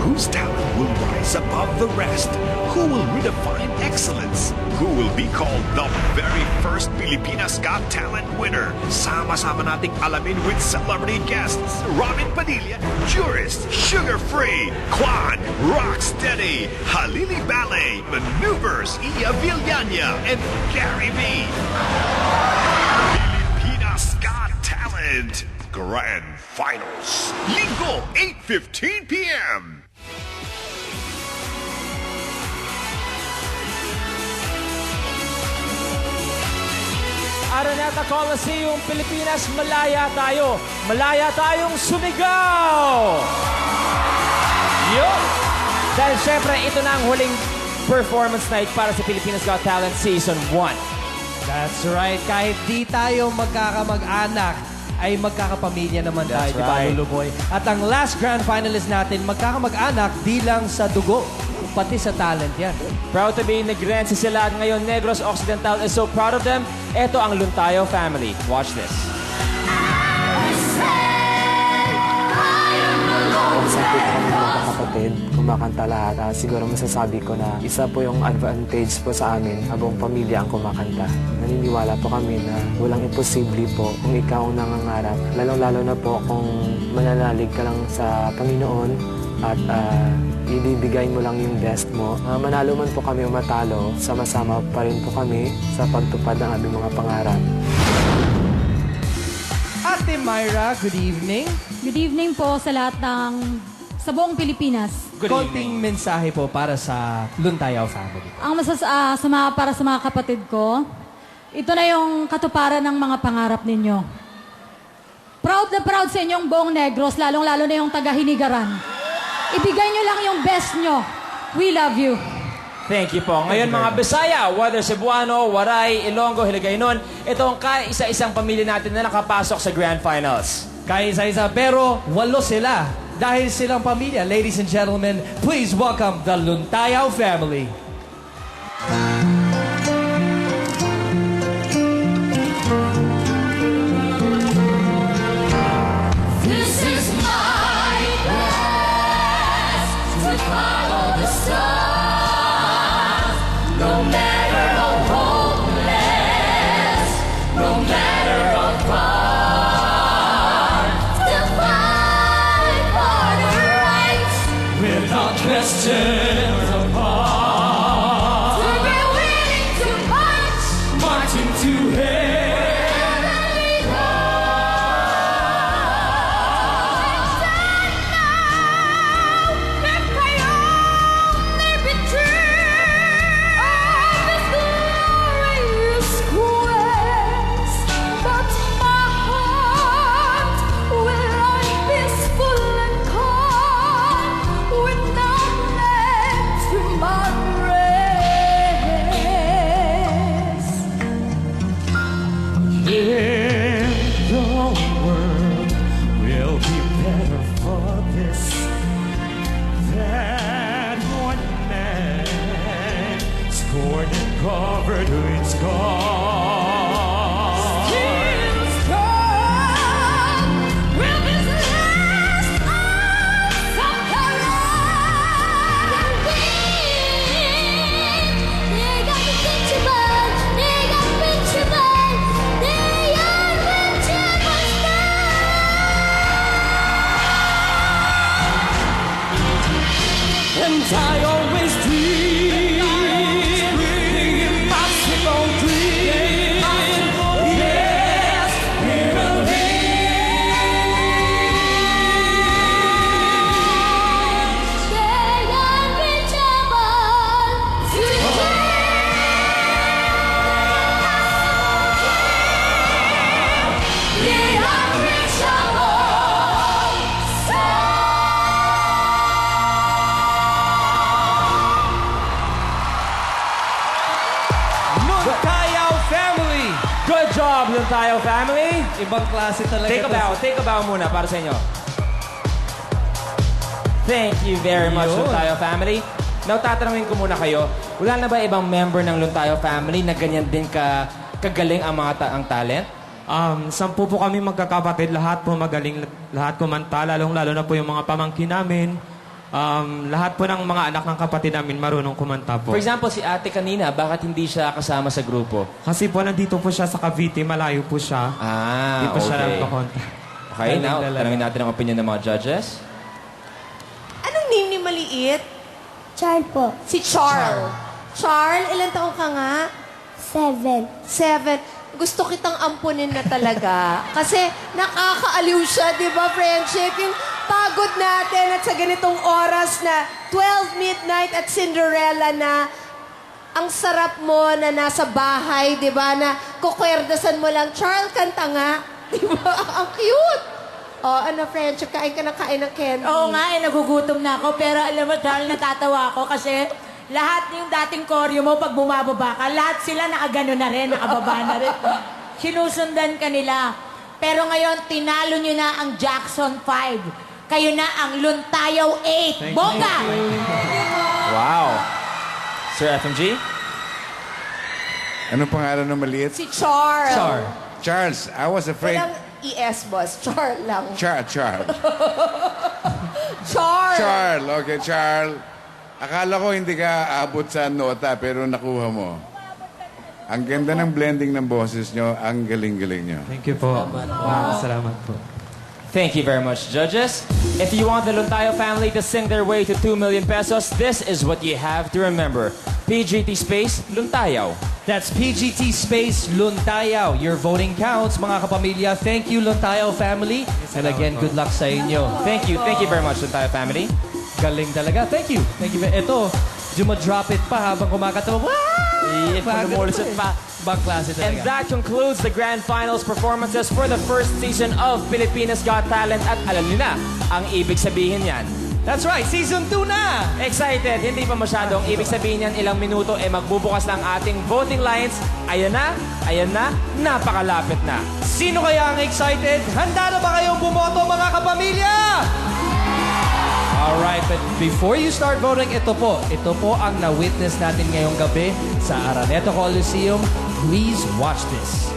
Whose talent will rise above the rest? Who will redefine excellence? Who will be called the very first Pilipinas Got Talent winner? Sama-sama nating alamin with celebrity guests Robin Padilla, Jurist, Sugar Free, Kwan, Rocksteady, Halili Ballet, Maneuvers, Iya Villania, and Gary V. Pilipinas Got Talent Grand Finals. Linggo, 8:15 p.m. Araneta Coliseum, Pilipinas, malaya tayo. Malaya tayong sumigaw! Yun! Dahil syempre, ito na ang huling performance night para sa Pilipinas Got Talent Season 1. That's right. Kahit di tayo magkakamag-anak, ay magkakapamilya naman tayo, That's di ba, right. Luluboy? At ang last grand finalist natin, magkakamag-anak di lang sa dugo, pati sa talent yan. Proud to be Negrense sila at ngayon Negros Occidental is so proud of them. Ito ang Luntayo family. Watch this. Isa po kami magkakapatid, kumakanta lahat. Siguro masasabi ko na isa po yung advantage po sa amin habang pamilya ang kumakanta. Naniniwala po kami na walang imposible po kung ikaw ang nangangarap. Lalong-lalo na po kung mananalig ka lang sa Panginoon at ibibigay mo lang yung best mo. Manalo man po kami o matalo, sama-sama pa rin po kami sa pagtupad ng aming mga pangarap. Ate Myra, good evening. Good evening po sa lahat sa buong Pilipinas. Konting mensahe po para sa Luntayaw family. Ang para sa mga kapatid ko, ito na yung katuparan ng mga pangarap ninyo. Proud na proud sa inyong buong Negros, lalong-lalo na yung taga-Hinigaran. Ibigay nyo lang yung best nyo. We love you. Thank you po. Ngayon mga Bisaya, whether Cebuano, Waray, Ilonggo, Hiligaynon, ito ang kaisa-isang pamilya natin na nakapasok sa Grand Finals. Kaisa-isa, pero 8 sila. Dahil silang pamilya, ladies and gentlemen, please welcome the Luntayaw family. This is my quest to follow the sun. No matter how hopeless, no matter how far, to fight for the rights Without question or pause, to be willing to march. marching to hell. The world will be better for this. That one man scorned and covered with scars. Will be the last of the 내가 빛을 봐, 내가 빛을 봐, 내가 빛을 봤어. And I always dream the impossible dream. Yes, we will 내가 빛을 봐, 내가 빛을 Luntayaw family. Good job, Luntayo family. Ibang klase talaga. Take a bow muna para sa inyo. Thank you very much, Yun. Luntayo family. Now, tatanungin ko muna kayo, wala na ba ibang member ng Luntayo family na ganyan din kagaling ang ang talent? 10 po kami magkakapatid, lahat po magaling, lahat kumanta, lalong-lalo na po yung mga pamangkin namin. Lahat po ng mga anak ng kapatid namin marunong kumanta po. For example, si ate kanina, bakit hindi siya kasama sa grupo? Kasi po nandito po siya sa Cavite, malayo po siya. Hindi po siya nagpakonta. Okay, now, tanungin natin ang opinion ng mga judges. Anong name ni Maliit? Child po. Si Charl. Charl, ilan taong ka nga? 7. Gusto kitang ampunin na talaga. Kasi nakakaaliw siya, di ba, friendship? Yung pagod natin at sa ganitong oras na 12 midnight at Cinderella na ang sarap mo na nasa bahay, di ba, na kukwerdasan mo lang, Charl, kanta nga. Di ba? Ang cute. Oh, ano, friendship, kain ka ng candy. Oo nga, nagugutom na ako. Pero alam mo, Charles, natatawa ako kasi lahat yung dating koryo mo, pag bumababa ka, lahat sila nakagano na rin, nakababa na rin. Sinusundan ka nila. Pero ngayon, tinalo nyo na ang Jackson 5. Kayo na ang Luntayaw 8. Bongga! Wow. Sir FMG? Anong pangalan ng maliit? Si Charl. Charles, I was afraid... Walang ES, boss. Charl lang. Charles. Charl. Charles, okay, Charles. Akala ko hindi ka abot sa nota, pero nakuha mo. Ang ganda ng blending ng boses nyo, ang galing-galing nyo. Thank you po. Salamat po. Thank you very much, judges. If you want the Luntayo family to sing their way to 2 million pesos, this is what you have to remember. PGT space, Luntayaw. That's PGT space Luntayaw. Your voting counts, mga kapamilya. Thank you, Luntayaw family. And again, good luck sa inyo. Thank you very much, Luntayo family. Galing talaga. Thank you. Ito, drop it pa habang kumakatawa. Wow! Lumulusit pa. Bang klase And talaga. that concludes the grand finals performances for the first season of Pilipinas Got Talent. At alam niyo na ang ibig sabihin yan. That's right, season 2 na! Excited? Hindi pa masyadong ibig sabihin yan. Ilang minuto magbubukas ng ating voting lines. Ayan na, napakalapit na. Sino kaya ang excited? Handa na ba kayong bumoto, mga kapamilya? Alright, but before you start voting, ito po ang na-witness natin ngayong gabi sa Araneta Coliseum. Please watch this.